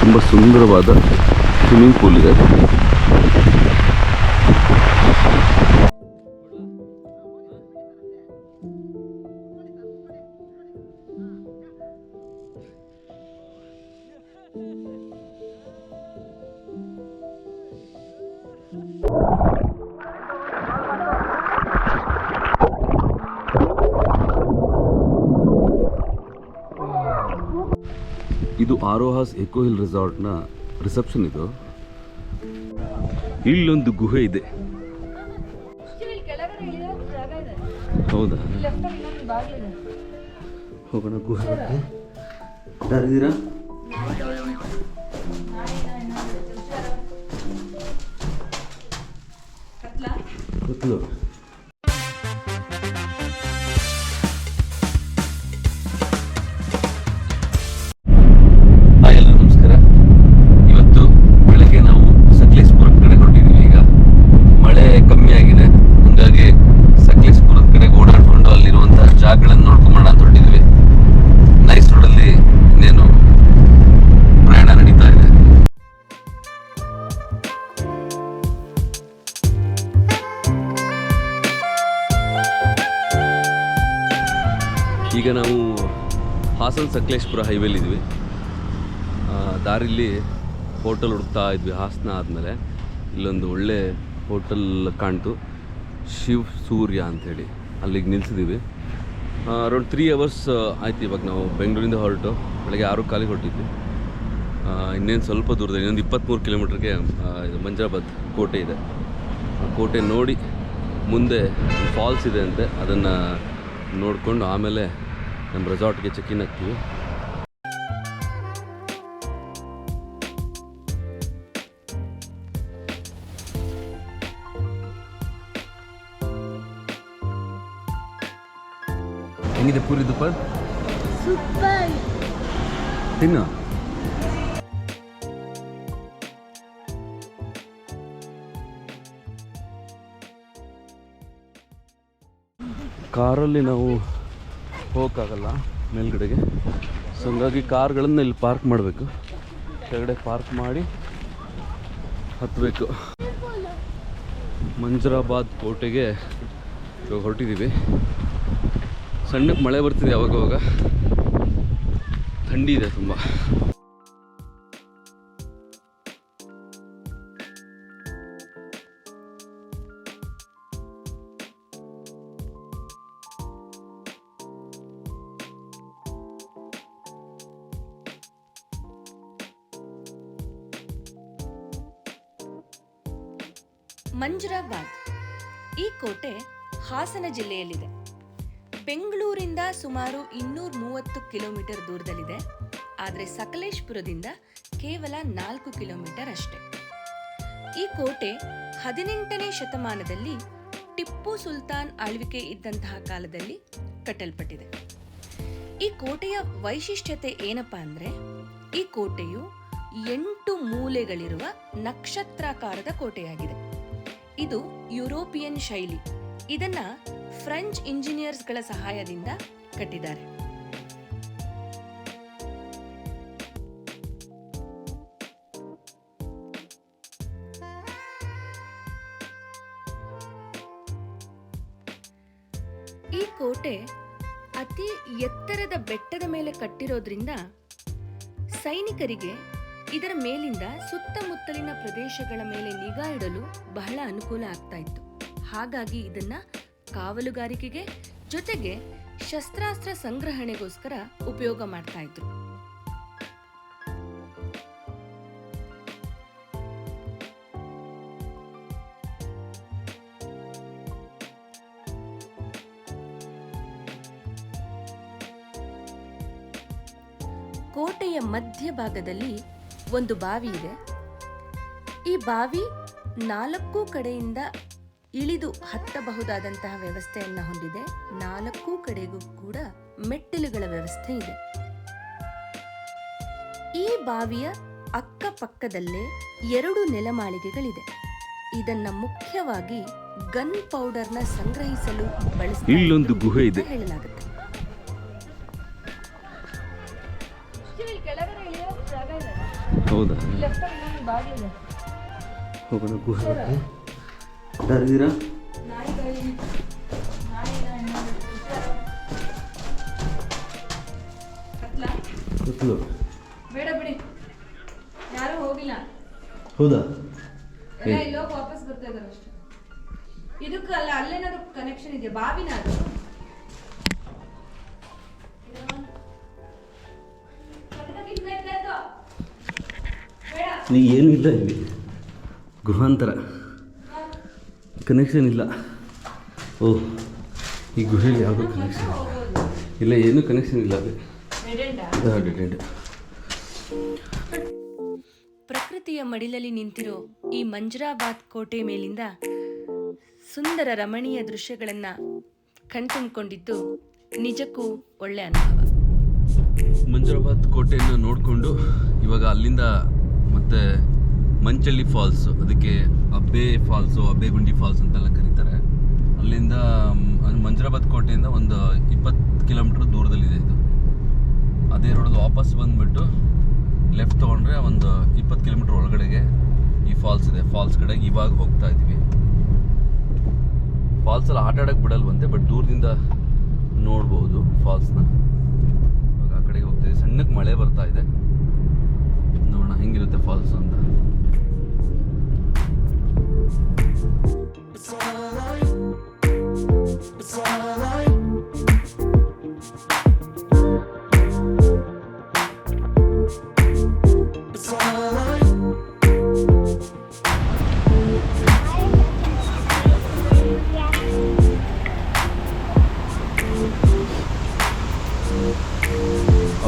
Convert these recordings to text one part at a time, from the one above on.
ತುಂಬ ಸುಂದರವಾದ swimming pool ಇದೆ. ಇದು ಆರೋಹಾಸ್ ಎಕೋ ಹಿಲ್ ರೆಸಾರ್ಟ್ನ ರಿಸೆಪ್ಷನ್. ಇದು ಇಲ್ಲೊಂದು ಗುಹೆ ಇದೆ. ಹೌದಾ, ಹೋಗೋಣ ಗುಹೆ. ಯಾರಿದ್ದೀರಾ? ಕತ್ಲು. ಈಗ ನಾವು ಹಾಸನ ಸಕಲೇಶಪುರ ಹೈವೇಲಿದ್ವಿ. ದಾರಿಲಿ ಹೋಟೆಲ್ ಹುಡುಕ್ತಾ ಇದ್ವಿ. ಹಾಸನ ಆದಮೇಲೆ ಇಲ್ಲೊಂದು ಒಳ್ಳೆ ಹೋಟೆಲ್ ಕಾಣ್ತು, ಶಿವ್ ಸೂರ್ಯ ಅಂಥೇಳಿ. ಅಲ್ಲಿಗೆ ನಿಲ್ಸಿದ್ದೀವಿ. ಅರೌಂಡ್ 3 hours ಆಯ್ತು. ಇವಾಗ ನಾವು ಬೆಂಗಳೂರಿಂದ ಹೊರಟು ಬೆಳಗ್ಗೆ 6:15 ಹೊರಟಿದ್ವಿ. ಇನ್ನೇನು ಸ್ವಲ್ಪ ದೂರದಲ್ಲಿ ಇನ್ನೊಂದು 23 ಕಿಲೋಮೀಟ್ರಿಗೆ ಇದು ಮಂಜರಾಬಾದ್ ಕೋಟೆ ಇದೆ. ಆ ಕೋಟೆ ನೋಡಿ ಮುಂದೆ ಫಾಲ್ಸ್ ಇದೆ ಅಂತೆ, ಅದನ್ನು ನೋಡಿಕೊಂಡು ಆಮೇಲೆ ನಮ್ಮ ರೆಸಾರ್ಟ್ಗೆ ಚೆಕ್-ಇನ್ ಆಗ್ತೀವಿ. ಹೆಂಗಿದೆ ಪೂರಿ ದುಪ್ಪ? ಸೂಪರ್. ತಿನ್ನು. ಕಾರಲ್ಲಿ ನಾವು ಹೋಗೋಕ್ಕಾಗಲ್ಲ ಮೇಲ್ಗಡೆಗೆ, ಸೊ ಹಂಗಾಗಿ ಕಾರ್ಗಳನ್ನು ಇಲ್ಲಿ ಪಾರ್ಕ್ ಮಾಡಬೇಕು. ಕೆಳಗಡೆ ಪಾರ್ಕ್ ಮಾಡಿ ಹತ್ತಬೇಕು. ಮಂಜರಾಬಾದ್ ಕೋಟೆಗೆ ಇವಾಗ ಹೊರಟಿದ್ದೀವಿ. ಸಣ್ಣಕ್ಕೆ ಮಳೆ ಬರ್ತಿದೆ ಅವಾಗವಾಗ, ಥಂಡಿ ಇದೆ ತುಂಬ. ಮಂಜರಾಬಾದ್ ಈ ಕೋಟೆ ಹಾಸನ ಜಿಲ್ಲೆಯಲ್ಲಿದೆ. ಬೆಂಗಳೂರಿಂದ ಸುಮಾರು 230 ಕಿಲೋಮೀಟರ್ ದೂರದಲ್ಲಿದೆ. ಆದರೆ ಸಕಲೇಶಪುರದಿಂದ ಕೇವಲ 4 ಕಿಲೋಮೀಟರ್ ಅಷ್ಟೇ. ಈ ಕೋಟೆ 18ನೇ ಶತಮಾನದಲ್ಲಿ ಟಿಪ್ಪು ಸುಲ್ತಾನ್ ಆಳ್ವಿಕೆ ಇದ್ದಂತಹ ಕಾಲದಲ್ಲಿ ಕಟ್ಟಲ್ಪಟ್ಟಿದೆ. ಈ ಕೋಟೆಯ ವೈಶಿಷ್ಟ್ಯತೆ ಏನಪ್ಪಾ ಅಂದ್ರೆ, ಈ ಕೋಟೆಯು 8 ಮೂಲೆಗಳಿರುವ ನಕ್ಷತ್ರಾಕಾರದ ಕೋಟೆಯಾಗಿದೆ. ಇದು ಯುರೋಪಿಯನ್ ಶೈಲಿ. ಇದನ್ನ ಫ್ರೆಂಚ್ ಇಂಜಿನಿಯರ್ಸ್ಗಳ ಸಹಾಯದಿಂದ ಕಟ್ಟಿದ್ದಾರೆ. ಈ ಕೋಟೆ ಅತಿ ಎತ್ತರದ ಬೆಟ್ಟದ ಮೇಲೆ ಕಟ್ಟಿರೋದ್ರಿಂದ ಸೈನಿಕರಿಗೆ ಇದರ ಮೇಲಿಂದ ಸುತ್ತಮುತ್ತಲಿನ ಪ್ರದೇಶಗಳ ಮೇಲೆ ನಿಗಾ ಇಡಲು ಬಹಳ ಅನುಕೂಲ ಆಗ್ತಾ ಇತ್ತು. ಹಾಗಾಗಿ ಇದನ್ನ ಕಾವಲುಗಾರಿಕೆಗೆ ಜೊತೆಗೆ ಶಸ್ತ್ರಾಸ್ತ್ರ ಸಂಗ್ರಹಣೆಗೋಸ್ಕರ ಉಪಯೋಗ ಮಾಡ್ತಾ ಇದ್ರು. ಕೋಟೆಯ ಮಧ್ಯಭಾಗದಲ್ಲಿ ಒಂದು ಬಾವಿ ಇದೆ. ಈ ಬಾವಿ 4 ಕಡೆಯಿಂದ ಇಳಿದು ಹತ್ತಬಹುದಾದಂತಹ ವ್ಯವಸ್ಥೆಯನ್ನು ಹೊಂದಿದೆ. 4 ಕಡೆಗೂ ಕೂಡ ಮೆಟ್ಟಿಲುಗಳ ವ್ಯವಸ್ಥೆ ಇದೆ. ಈ ಬಾವಿಯ ಅಕ್ಕಪಕ್ಕದಲ್ಲೇ 2 ನೆಲಮಾಳಿಗೆಗಳಿದೆ. ಇದನ್ನ ಮುಖ್ಯವಾಗಿ ಗನ್ ಪೌಡರ್ನ ಸಂಗ್ರಹಿಸಲು ಬಳಸಲಾಗುತ್ತದೆ. ಇಲ್ಲೊಂದು ಗುಹೆ ಇದೆ ಹೇಳಲಾಗುತ್ತೆ. ಹೌದಾ ಹೋಗೋಣ ಗುಹೆ ಯಾರಿದ್ದೀರಾ ಗೊತ್ತು ಬೇಡ ಬಿಡಿ ಯಾರು ಹೋಗಿಲ್ಲ ಹೌದಾ ಎಲ್ಲ ಇಲ್ಲೋಗಿ ವಾಪಸ್ ಬರ್ತಾ ಇದಾರೆ ಅಷ್ಟೇ ಇದಕ್ಕೆ ಅಲ್ಲ ಅಲ್ಲೇನಾದ್ರು ಕನೆಕ್ಷನ್ ಇದೆಯಾ ಬಾವಿನ ಅದು ಈಗ ಏನೂ ಇಲ್ಲ ಇಲ್ಲಿ ಗೃಹಾಂತರ ಕನೆಕ್ಷನ್ ಇಲ್ಲ ಓಹ್ ಈ ಗುಹೆಯಲ್ಲಿ ಯಾವುದೂ ಕನೆಕ್ಷನ್ ಇಲ್ಲ ಏನೂ ಕನೆಕ್ಷನ್ ಇಲ್ಲ ಅದು ಡೆಡ್ ಎಂಡ್. ಪ್ರಕೃತಿಯ ಮಡಿಲಲ್ಲಿ ನಿಂತಿರೋ ಈ ಮಂಜರಾಬಾದ್ ಕೋಟೆ ಮೇಲಿಂದ ಸುಂದರ ರಮಣೀಯ ದೃಶ್ಯಗಳನ್ನು ಕಣ್ತುಂಬಿಕೊಂಡಿದ್ದು ನಿಜಕ್ಕೂ ಒಳ್ಳೆ ಅನುಭವ. ಮಂಜರಾಬಾದ್ ಕೋಟೆಯನ್ನು ನೋಡಿಕೊಂಡು ಇವಾಗ ಅಲ್ಲಿಂದ ಮತ್ತೆ ಮಂಚಳ್ಳಿ ಫಾಲ್ಸ್, ಅದಕ್ಕೆ ಅಬ್ಬೆಗುಂಡಿ ಫಾಲ್ಸ್ ಅಂತೆಲ್ಲ ಕರೀತಾರೆ. ಅಲ್ಲಿಂದ ಮಂಜರಾಬಾದ್ ಕೋಟೆಯಿಂದ ಒಂದು 20 ಕಿಲೋಮೀಟ್ರ್ ದೂರದಲ್ಲಿದೆ ಇದು. ಅದೇ ರೋಡಲ್ಲಿ ವಾಪಸ್ ಬಂದುಬಿಟ್ಟು ಲೆಫ್ಟ್ ತೊಗೊಂಡ್ರೆ ಒಂದು 20 ಕಿಲೋಮೀಟ್ರ್ ಒಳಗಡೆಗೆ ಈ ಫಾಲ್ಸ್ ಇದೆ. ಫಾಲ್ಸ್ ಕಡೆಗೆ ಇವಾಗ ಹೋಗ್ತಾ ಇದ್ವಿ. ಫಾಲ್ಸಲ್ಲಿ ಆಟ ಆಡೋಕ್ಕೆ ಬಿಡಲ್ವಂತೆ, ಬಟ್ ದೂರದಿಂದ ನೋಡ್ಬೋದು ಫಾಲ್ಸ್ನ. ಇವಾಗ ಆ ಕಡೆಗೆ ಹೋಗ್ತಾ ಇದೆ. ಸಣ್ಣಕ್ಕೆ ಮಳೆ ಬರ್ತಾ ಇದೆ, ನೋಡೋಣ ಹೆಂಗಿರುತ್ತೆ ಫಾಲ್ಸ್ ಅಂತ.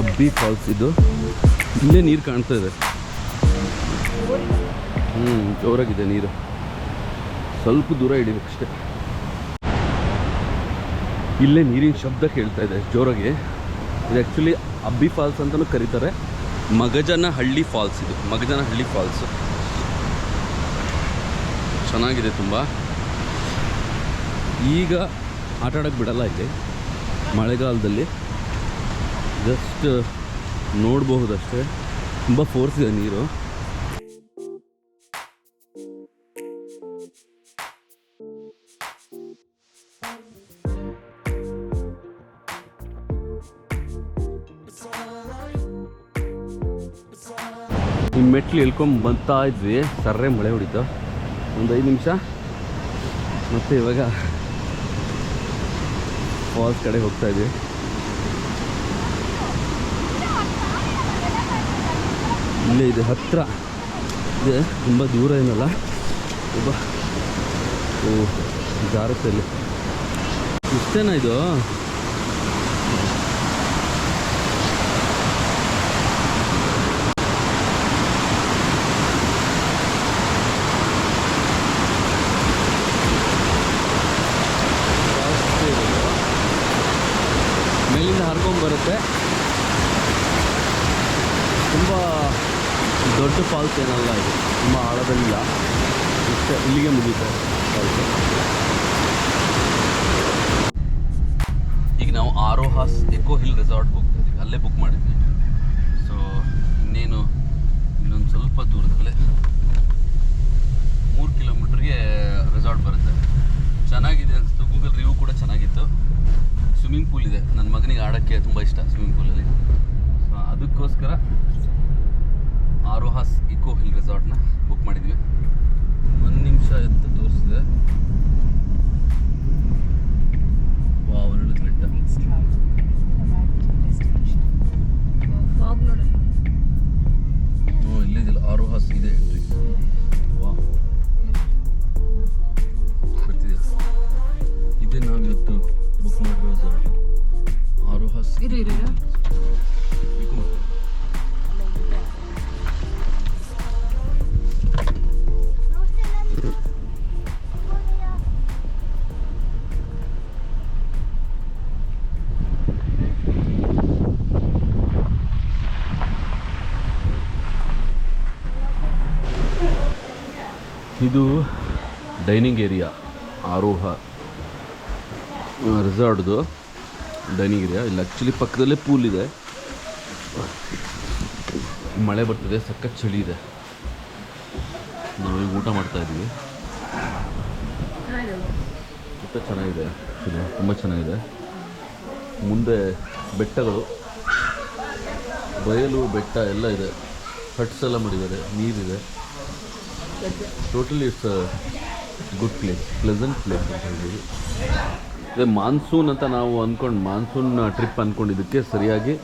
ಅಬ್ಬಿ ಫಾಲ್ಸ್ ಇದು. ಇಲ್ಲೇ ನೀರು ಕಾಣ್ತಾ ಇದೆ. ಜೋರಾಗಿದೆ ನೀರು, ಸ್ವಲ್ಪ ದೂರ ಹಿಡಿಬೇಕಷ್ಟೆ. ಇಲ್ಲೇ ನೀರಿನ ಶಬ್ದ ಕೇಳ್ತಾ ಇದೆ ಜೋರಾಗಿ. ಇದು ಆ್ಯಕ್ಚುಲಿ ಅಬ್ಬಿ ಫಾಲ್ಸ್ ಅಂತಲೂ ಕರೀತಾರೆ. ಮಗಜನಹಳ್ಳಿ ಫಾಲ್ಸ್ ಇದು, ಮಗಜನಹಳ್ಳಿ ಫಾಲ್ಸ್. ಚೆನ್ನಾಗಿದೆ ತುಂಬ. ಈಗ ಆಟ ಆಡೋಕ್ಕೆ ಬಿಡಲ್ಲ ಇಲ್ಲಿ ಮಳೆಗಾಲದಲ್ಲಿ, ಜಸ್ಟ್ ನೋಡಬಹುದಷ್ಟೇ. ತುಂಬ ಫೋರ್ಸ್ ಇದೆ ನೀರು. ಈ ಮೆಟ್ಲು ಇಳ್ಕೊಂಡು ಬರ್ತಾ ಇದ್ವಿ, ಸರ್ರೆ ಮಳೆ ಹೊಡಿತು. ಒಂದು 5 ನಿಮಿಷ ಮತ್ತೆ ಇವಾಗ ಫಾಲ್ಸ್ ಕಡೆ ಹೋಗ್ತಾ ಇದ್ವಿ. ಇಲ್ಲೇ ಇದೆ, ಹತ್ತಿರ ಇದೆ, ತುಂಬ ದೂರ ಏನಲ್ಲ. ಜಾರತ್ತೆ ಇಲ್ಲಿ. ಇಷ್ಟೇನಾ ಇದು? ಮೇಲಿಂದ ಹರ್ಕೊಂಬರುತ್ತೆ. ತುಂಬ ದೊಡ್ಡ ಫಾಲ್ಸ್ ಏನಲ್ಲ ಇದು, ತುಂಬ ಆಳದಲ್ಲಿಲ್ಲ, ಇಷ್ಟೇ, ಇಲ್ಲಿಗೆ ಮುಗೀತು ಫಾಲ್ಸ್. ಈಗ ನಾವು ಆರೋಹಾಸ್ ಎಕೋ ಹಿಲ್ ರೆಸಾರ್ಟ್ ಹೋಗ್ತಾ ಇದ್ದೀವಿ. ಅಲ್ಲೇ ಬುಕ್ ಮಾಡಿದ್ವಿ. ಸೊ ಇನ್ನೊಂದು ಸ್ವಲ್ಪ ದೂರದಲ್ಲೇ 3 ಕಿಲೋಮೀಟ್ರಿಗೆ ರೆಸಾರ್ಟ್ ಬರುತ್ತೆ. ಚೆನ್ನಾಗಿದೆ ಅನಿಸ್ತು, ಗೂಗಲ್ ರಿವ್ಯೂ ಕೂಡ ಚೆನ್ನಾಗಿತ್ತು. ಸ್ವಿಮ್ಮಿಂಗ್ ಪೂಲ್ ಇದೆ, ನನ್ನ ಮಗನಿಗೆ ಆಡೋಕ್ಕೆ ತುಂಬ ಇಷ್ಟ ಸ್ವಿಮ್ಮಿಂಗ್ ಪೂಲಲ್ಲಿ. ಸೊ ಅದಕ್ಕೋಸ್ಕರ ಆರೋಹಾಸ್ ಇಕೋ ಹಿಲ್ ರೆಸಾರ್ಟ್ನ ಬುಕ್ ಮಾಡಿದ್ವಿ. 1 ನಿಮಿಷ ಅಂತ ತೋರಿಸಿದೆ. ಒಳ್ಳೆ ಬೆಟ್ಟ. ಇಲ್ಲಿದೆಯಲ್ಲ ಆರೋಹಾಸ್ ಇದೆ ಎಂಟ್ರಿ. ಬರ್ತಿದೆ. ಇದೇ ನಾವು ಇವತ್ತು ಬುಕ್ ಮಾಡಿರೋ ರೆಸಾರ್ಟ್ ಆರೋಹಾಸ್. ಇದು ಡೈನಿಂಗ್ ಏರಿಯಾ, ಆರೋಹ ರೆಸಾರ್ಟ್ದು ಡೈನಿಂಗ್ ಏರಿಯಾ. ಇಲ್ಲಿ ಆ್ಯಕ್ಚುಲಿ ಪಕ್ಕದಲ್ಲೇ ಪೂಲ್ ಇದೆ. ಮಳೆ ಬರ್ತಿದೆ, ಸಖತ್ ಚಳಿ ಇದೆ. ನಾವು ಈಗ ಊಟ ಮಾಡ್ತಾಯಿದ್ದೀವಿ. ಊಟ ಚೆನ್ನಾಗಿದೆ, ತುಂಬ ಚೆನ್ನಾಗಿದೆ. ಮುಂದೆ ಬೆಟ್ಟಗಳು, ಬಯಲು, ಬೆಟ್ಟ ಎಲ್ಲ ಇದೆ. ಹಟ್ಸ್ ಎಲ್ಲ ಮಾಡಿದ್ದಾರೆ, ನೀರಿದೆ. Totally it's good place, pleasant place ಅಂತ ಹೇಳ್ಬೋದು. ಅದೇ ಮಾನ್ಸೂನ್ ಅಂತ ನಾವು ಮಾನ್ಸೂನ್ ಟ್ರಿಪ್ ಅಂದ್ಕೊಂಡಿದ್ದಕ್ಕೆ ಸರಿಯಾಗಿ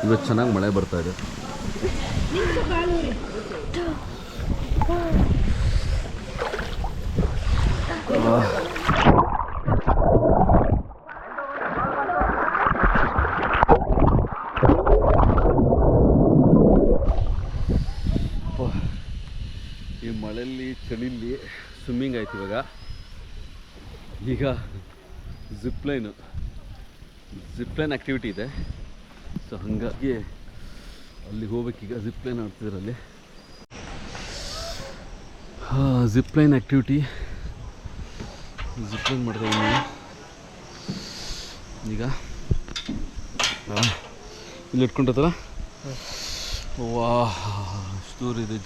ಇವತ್ತು ಚೆನ್ನಾಗಿ ಮಳೆ ಬರ್ತಾ ಇದೆ. ಈ ಮಳೆಯಲ್ಲಿ ಚಳಿಲಿ ಸ್ವಿಮ್ಮಿಂಗ್ ಆಯ್ತು. ಈಗ ಜಿಪ್ಲೈನ್ ಆ್ಯಕ್ಟಿವಿಟಿ ಇದೆ. ಸೊ ಹಾಗಾಗಿ ಅಲ್ಲಿ ಹೋಗ್ಬೇಕೀಗ. ಜಿಪ್ಲೈನ್ ಆಡ್ತಿದ್ರು ಅಲ್ಲಿ. ಜಿಪ್ಲೈನ್ ಆ್ಯಕ್ಟಿವಿಟಿ, ಜಿಪ್ಲೈನ್ ಮಾಡ್ತಾ ಇದ್ದೀನಿ ಈಗ. ಇಲ್ಲಿ ಇಟ್ಕೊಂಡಿರ್ತಾರ. ವಾ, ಅಷ್ಟು ದೂರ ಇದೆ,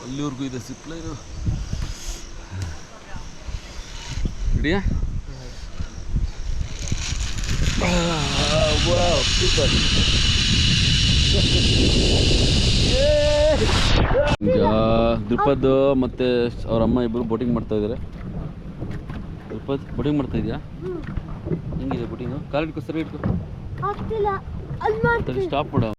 ಅಲ್ಲಿವರೆಗೂ ಇದೆ ಜಿಪ್ಲೈನು. ಹಿಡಿಯಾ? ಸೂಪರ್. ಈಗ ದ್ರುಪದ್ ಮತ್ತು ಅವ್ರ ಅಮ್ಮ ಇಬ್ಬರು ಬೋಟಿಂಗ್ ಮಾಡ್ತಾ ಇದ್ದಾರೆ. ದ್ರುಪದ್ ಬೋಟಿಂಗ್ ಮಾಡ್ತಾ ಇದೆಯಾ? ಹೆಂಗಿದೆ ಬೋಟಿಂಗು? ಕಾಲು ಇಟ್ಕೋ, ಸರಿ ಇಟ್ಕೋ. ಸ್ಟಾಪ್ ಮಾಡ.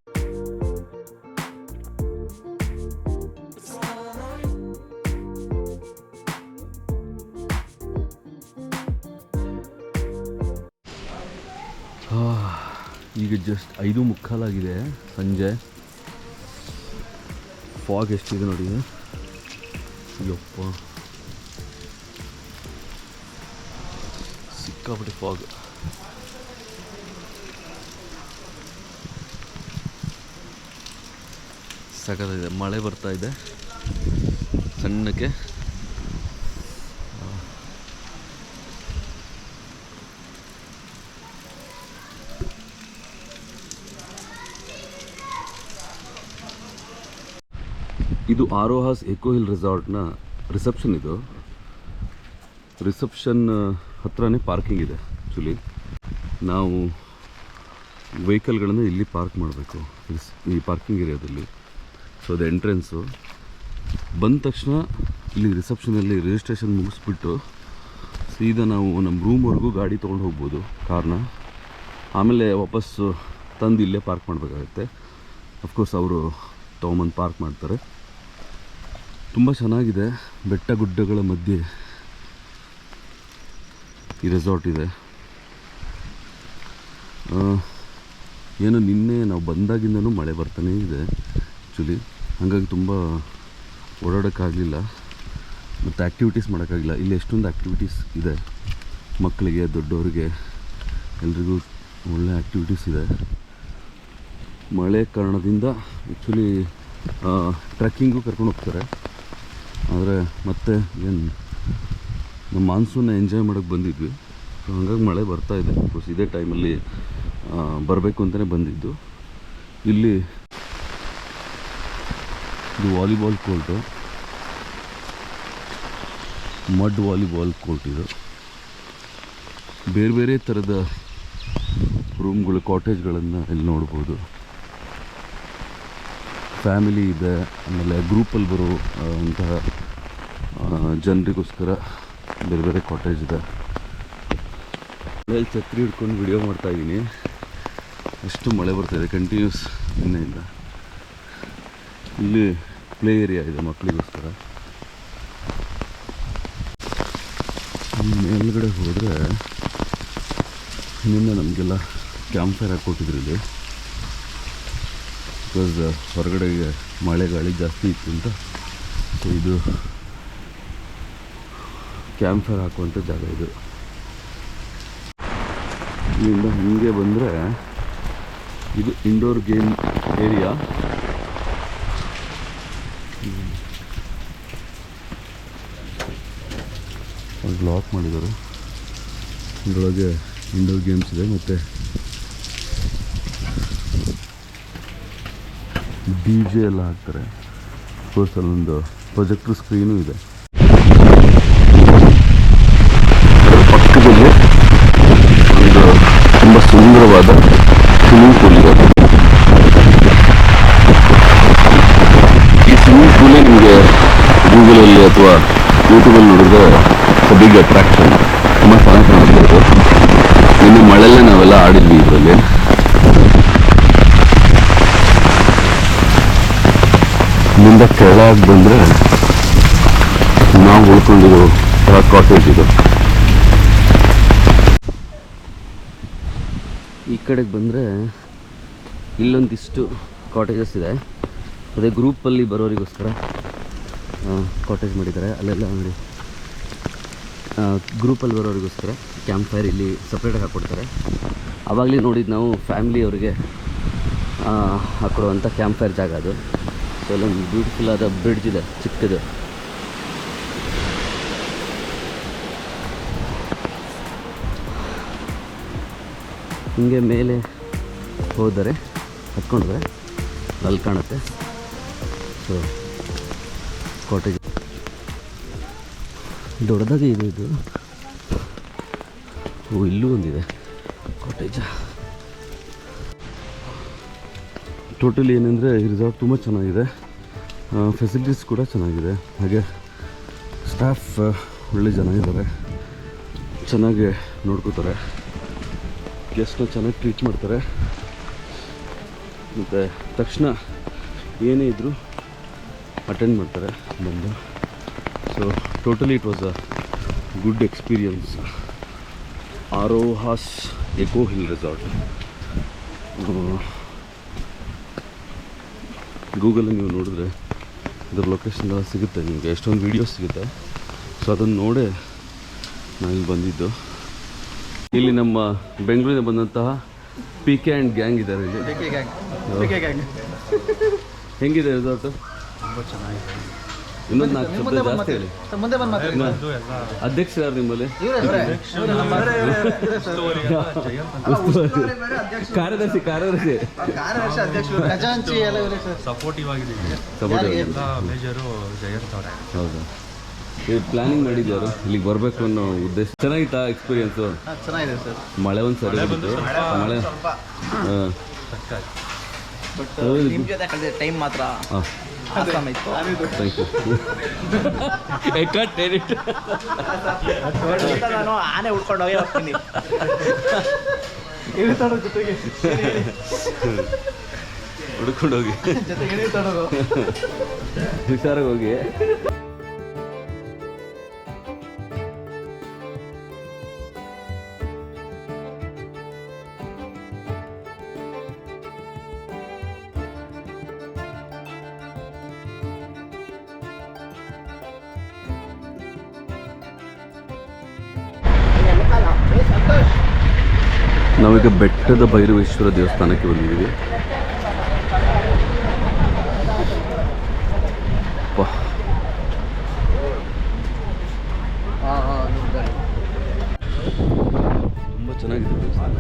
ಈಗ ಜಸ್ಟ್ 5:15 ಸಂಜೆ. ಫಾಗ್ ಎಷ್ಟಿದೆ ನೋಡಿ. ಯಪ್ಪ, ಸಿಕ್ಕಾಪಟ್ಟೆ ಫಾಗ್. ಸಖತ್ತಾಗಿದೆ. ಮಳೆ ಬರ್ತಾ ಇದೆ ಸಣ್ಣಕ್ಕೆ. ಇದು ಆರೋಹಾಸ್ ಎಕೋ ಹಿಲ್ ರೆಸಾರ್ಟ್ನ ರಿಸೆಪ್ಷನ್. ಇದು ರಿಸೆಪ್ಷನ್ ಹತ್ರನೇ ಪಾರ್ಕಿಂಗ್ ಇದೆ. ಆ್ಯಕ್ಚುಲಿ ನಾವು ವೆಹಿಕಲ್ಗಳನ್ನು ಇಲ್ಲಿ ಪಾರ್ಕ್ ಮಾಡಬೇಕು, ಈ ಪಾರ್ಕಿಂಗ್ ಏರಿಯಾದಲ್ಲಿ. ಸೊ ಅದು ಎಂಟ್ರೆನ್ಸು. ಬಂದ ತಕ್ಷಣ ಇಲ್ಲಿ ರಿಸೆಪ್ಷನಲ್ಲಿ ರಿಜಿಸ್ಟ್ರೇಷನ್ ಮುಗಿಸ್ಬಿಟ್ಟು ಸೀದಾ ನಾವು ನಮ್ಮ ರೂಮ್ವರೆಗೂ ಗಾಡಿ ತೊಗೊಂಡು ಹೋಗ್ಬೋದು, ಕಾರ್ನ. ಆಮೇಲೆ ವಾಪಸ್ಸು ತಂದು ಇಲ್ಲೇ ಪಾರ್ಕ್ ಮಾಡಬೇಕಾಗತ್ತೆ. ಅಫ್ಕೋರ್ಸ್ ಅವರು ತೊಗೊಂಬಂದು ಪಾರ್ಕ್ ಮಾಡ್ತಾರೆ. ತುಂಬ ಚೆನ್ನಾಗಿದೆ. ಬೆಟ್ಟ ಗುಡ್ಡಗಳ ಮಧ್ಯೆ ಈ ರೆಸಾರ್ಟ್ ಇದೆ. ಏನೋ ನಿನ್ನೆ ನಾವು ಬಂದಾಗಿಂದನೂ ಮಳೆ ಬರ್ತಾನೇ ಇದೆ ಆ್ಯಕ್ಚುಲಿ. ಹಾಗಾಗಿ ತುಂಬ ಓಡಾಡೋಕ್ಕಾಗಲಿಲ್ಲ ಮತ್ತು ಆ್ಯಕ್ಟಿವಿಟೀಸ್ ಮಾಡೋಕ್ಕಾಗಿಲ್ಲ. ಇಲ್ಲಿ ಎಷ್ಟೊಂದು ಆ್ಯಕ್ಟಿವಿಟೀಸ್ ಇದೆ, ಮಕ್ಕಳಿಗೆ, ದೊಡ್ಡವರಿಗೆ, ಎಲ್ರಿಗೂ ಒಳ್ಳೆ ಆ್ಯಕ್ಟಿವಿಟೀಸ್ ಇದೆ. ಮಳೆ ಕಾರಣದಿಂದ ಆ್ಯಕ್ಚುಲಿ ಟ್ರೆಕ್ಕಿಂಗು ಕರ್ಕೊಂಡು ಹೋಗ್ತಾರೆ. ಆದರೆ ಮತ್ತೆ ಏನು ನಮ್ಮ ಮಾನ್ಸೂನ್ನ ಎಂಜಾಯ್ ಮಾಡೋಕ್ಕೆ ಬಂದಿದ್ವಿ. ಸೊ ಹಾಗಾಗಿ ಮಳೆ ಬರ್ತಾಯಿದೆ. ಬಿಕಾಸ್ ಇದೇ ಟೈಮಲ್ಲಿ ಬರಬೇಕು ಅಂತಲೇ ಬಂದಿದ್ದು. ಇಲ್ಲಿ ಇದು volleyball court, mud volleyball court. ಇದು ಬೇರೆ ಬೇರೆ ಥರದ ರೂಮ್ಗಳು, ಕಾಟೇಜ್ಗಳನ್ನು ಇಲ್ಲಿ ನೋಡ್ಬೋದು. ಫ್ಯಾಮಿಲಿ ಇದೆ, ಆಮೇಲೆ ಗ್ರೂಪಲ್ಲಿ ಬರೋ ಅಂತಹ ಜನರಿಗೋಸ್ಕರ ಬೇರೆ ಬೇರೆ ಕಾಟೇಜ್ ಇದೆ. ಮಳೆಯಲ್ಲಿ ಛತ್ರಿ ಹಿಡ್ಕೊಂಡು ವಿಡಿಯೋ ಮಾಡ್ತಾಯಿದ್ದೀನಿ. ಅಷ್ಟು ಮಳೆ ಬರ್ತಾಯಿದೆ ಕಂಟಿನ್ಯೂಸ್ ನಿನ್ನೆಯಿಂದ. ಇಲ್ಲಿ ಪ್ಲೇ ಏರಿಯಾ ಇದೆ ಮಕ್ಕಳಿಗೋಸ್ಕರ. ಮೇಲ್ಗಡೆ ಹೋದರೆ ನಿನ್ನೆ ನಮಗೆಲ್ಲ ಕ್ಯಾಂಪ್ ಫೈರ್ ಹಾಕ್ಕೊಟ್ಟಿದ್ರು ಇಲ್ಲಿ. ಬಿಕಾಸ್ ಹೊರಗಡೆಗೆ ಮಳೆ ಗಾಳಿ ಜಾಸ್ತಿ ಇತ್ತು ಅಂತ. ಸೊ ಇದು ಕ್ಯಾಂಪ್ ಫೈರ್ ಹಾಕುವಂಥ ಜಾಗ ಇದು. ಇಲ್ಲಿಂದ ಹೀಗೆ ಬಂದರೆ ಇದು ಇಂಡೋರ್ ಗೇಮ್ ಏರಿಯಾ. ಲಾಕ್ ಮಾಡಿದ್ದಾರೆ. ಇದರೊಳಗೆ ಇಂಡೋರ್ ಗೇಮ್ಸ್ ಇದೆ ಮತ್ತು ಡಿ ಜೆ ಎಲ್ಲ ಹಾಕ್ತಾರೆ. ಕೋರ್ಸ್ ಅಲ್ಲೊಂದು ಪ್ರೊಜೆಕ್ಟರ್ ಸ್ಕ್ರೀನೂ ಇದೆ. ಪಕ್ಕದಲ್ಲಿ ಒಂದು ತುಂಬ ಸುಂದರವಾದ ಸ್ವಿಮ್ಮಿಂಗ್ ಪೂಲ್ ಇದೆ. ಈ ಸ್ವಿಮ್ಮಿಂಗ್ ಪೂಲೇ ನಿಮಗೆ ಗೂಗಲಲ್ಲಿ ಅಥವಾ ಯೂಟ್ಯೂಬಲ್ಲಿ ನೋಡಿದ್ರೆ ಬಿಗ್ ಅಟ್ರಾಕ್ಷನ್. ತುಂಬ ಚೆನ್ನಾಗಿ ಕಾಣಿಸ್ಬೋದು. ಇನ್ನು ಮಳೆಯಲ್ಲೇ ನಾವೆಲ್ಲ ಆಡಿದ್ವಿ ಇದರಲ್ಲಿ. ಇಲ್ಲಿಂದ ಕೆಳಗೆ ಬಂದರೆ ನಾವು ಉಳ್ಕೊಂಡಿರೋ ಕಾಟೇಜ್ ಇದು. ಈ ಕಡೆಗೆ ಬಂದರೆ ಇಲ್ಲೊಂದಿಷ್ಟು ಕಾಟೇಜಸ್ ಇದೆ. ಅದೇ ಗ್ರೂಪಲ್ಲಿ ಬರೋರಿಗೋಸ್ಕರ ಕಾಟೇಜ್ ಮಾಡಿದ್ದಾರೆ. ಅಲ್ಲೆಲ್ಲ ನೋಡಿ, ಗ್ರೂಪಲ್ಲಿ ಬರೋರಿಗೋಸ್ಕರ ಕ್ಯಾಂಪ್ ಫೈರ್ ಇಲ್ಲಿ ಸಪ್ರೇಟಾಗಿ ಹಾಕ್ಕೊಡ್ತಾರೆ. ಆವಾಗಲೇ ನೋಡಿದ್ದು ನಾವು ಫ್ಯಾಮ್ಲಿಯವ್ರಿಗೆ ಹಾಕೊಡುವಂಥ ಕ್ಯಾಂಪ್ ಫೈರ್ ಜಾಗ ಅದು. ಸೊ ಅಲ್ಲೊಂದು ಬ್ಯೂಟಿಫುಲ್ ಆದ ಬ್ರಿಡ್ಜ್ ಇದೆ, ಚಿಕ್ಕದು. ಹಿಂಗೆ ಮೇಲೆ ಹೋದರೆ ಹತ್ಕೊಂಡ್ರೆ ಅಲ್ಲಿ ಕಾಣುತ್ತೆ. ಸೊ ಕಾಟೇಜ್ ದೊಡ್ಡದಾಗಿ ಇದೆ ಇದು. ಓ, ಇಲ್ಲೂ ಒಂದಿದೆ ಕಾಟೇಜ್. ಟೋಟಲಿ ಏನಂದರೆ ಈ ರಿಸಾರ್ಟ್ ತುಂಬ ಚೆನ್ನಾಗಿದೆ. ಫೆಸಿಲಿಟೀಸ್ ಕೂಡ ಚೆನ್ನಾಗಿದೆ. ಹಾಗೆ ಸ್ಟಾಫ್ ಒಳ್ಳೆ ಜನ ಇದ್ದಾರೆ, ಚೆನ್ನಾಗಿ ನೋಡ್ಕೋತಾರೆ, ಗೆಸ್ಟ್ನ ಚೆನ್ನಾಗಿ ಟ್ರೀಟ್ ಮಾಡ್ತಾರೆ. ಮತ್ತು ತಕ್ಷಣ ಏನೇ ಇದ್ದರೂ ಅಟೆಂಡ್ ಮಾಡ್ತಾರೆ ಬಂದು. So totally it was a good experience. Aroha's Echo Hill Resort. ಗೂಗಲಲ್ಲಿ ನೀವು ನೋಡಿದ್ರೆ ಇದ್ರ ಲೊಕೇಶನ್ ಎಲ್ಲ ಸಿಗುತ್ತೆ ನಿಮಗೆ, ಎಷ್ಟೊಂದು ವೀಡಿಯೋಸ್ ಸಿಗುತ್ತೆ. ಸೊ ಅದನ್ನು ನೋಡೇ ನಾವಿಲ್ಲಿ ಬಂದಿದ್ದು. ಇಲ್ಲಿ ನಮ್ಮ ಬೆಂಗಳೂರಿಂದ ಬಂದಂತಹ PK ಆ್ಯಂಡ್ ಗ್ಯಾಂಗ್ ಇದ್ದಾರೆ ಇಲ್ಲಿ. ಹೆಂಗಿದೆ ರೆಸಾರ್ಟು? ತುಂಬ ಚೆನ್ನಾಗಿದೆ. ಇನ್ನೊಂದು 4 ಶಬ್ದ ಜಾಸ್ತಿ ಹೇಳಿ. ಅಧ್ಯಕ್ಷ ಯಾರು ನಿಮ್ಮಲ್ಲಿ? ಕಾರ್ಯದರ್ಶಿ ಸಪೋರ್ಟಿವ್ ಆಗಿದೆ. ಮೇಜರು ಜಯಂತ್ ಅವರೇ. ಹೌದಾ? ಇದು ಪ್ಲಾನಿಂಗ್ ಮಾಡಿದ್ಯಾರು ಇಲ್ಲಿಗೆ ಬರಬೇಕು ಅನ್ನೋ ಉದ್ದೇಶ? ಚೆನ್ನಾಗಿತ್ತಾ ಎಕ್ಸ್ಪೀರಿಯನ್ಸು? ಚೆನ್ನಾಗಿದೆ ಸರ್. ಮಳೆ ಒಂದು ಸರಿ ಬಂತು. ಮಳೆ ಹಾಂ, ನಿಮ್ಮ ಜೊತೆ ಕಳೆದ ಟೈಮ್ ಮಾತ್ರ ಹಾಂ, ಆಸಾಮ್ ಇತ್ತು. Thank you. ನಾನು ಆನೆ ಉಳ್ಕೊಂಡು ಹೋಗಿ ಹೋಗ್ತೀನಿ. ಜೊತೆಗೆ ಹುಡ್ಕೊಂಡೋಗಿ ಜೊತೆಗೆ ಹುಷಾರಾಗಿ ಹೋಗಿ. ನಾವೀಗ ಬೆಟ್ಟದ ಭೈರವೇಶ್ವರ ದೇವಸ್ಥಾನಕ್ಕೆ ಬಂದಿದ್ದೀವಿ. ತುಂಬ ಚೆನ್ನಾಗಿದೆ ದೇವಸ್ಥಾನ.